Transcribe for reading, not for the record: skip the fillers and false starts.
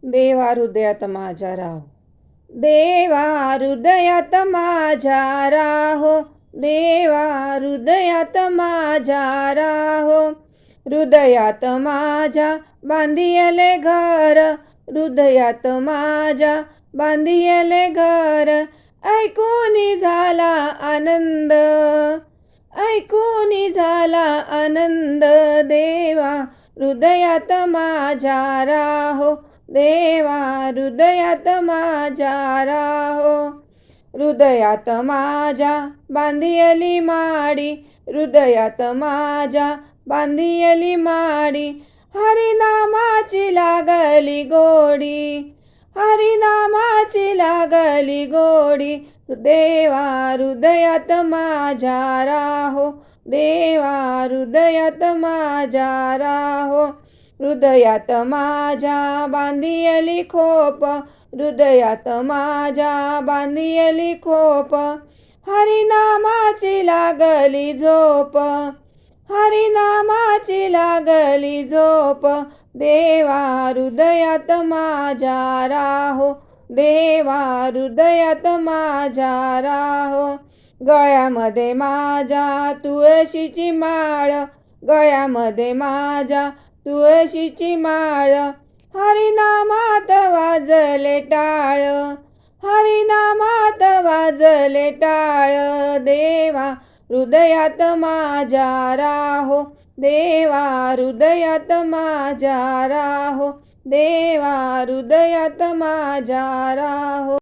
देवा हृदयात माझ्या राहो, देवा हृदयात माझ्या राहो, देवा हृदयात माझ्या राहो. हृदयात माझ्या बांधियले घर, हृदयात माझ्या बांधियले घर. ऐकूनी झाला आनंद, ऐकूनी झाला आनंद. देवा हृदयात माझ्या राहो, देवा हृदयात माझ्या राहो. हृदयात माझ्या बांधियली माडी, हृदयात माझ्या बांधियली माडी. हरिनामाची लागली गोडी, हरिनामाची लागली गोडी. देवा हृदयात माझ्या राहो, देवा हृदयात माझ्या राहो. हृदयात माझ्या बांधियली खोप, हृदयात माझ्या बांधियली खोप. हरिनामाची लागली झोप, हरिनामाची लागली झोप. देवा हृदयात माझ्या राहो, देवा हृदयात माझ्या राहो. गळ्यामध्ये माझ्या तुळशीची माळ, गळ्यामध्ये माझ्या तुळशीची माळ. हरिनामात वाजले टाळ, हरिनामात वाजले टाळ. देवा हृदयात माझ्या राहो, देवा हृदयात माझ्या राहो, देवा हृदयात माझ्या राहो.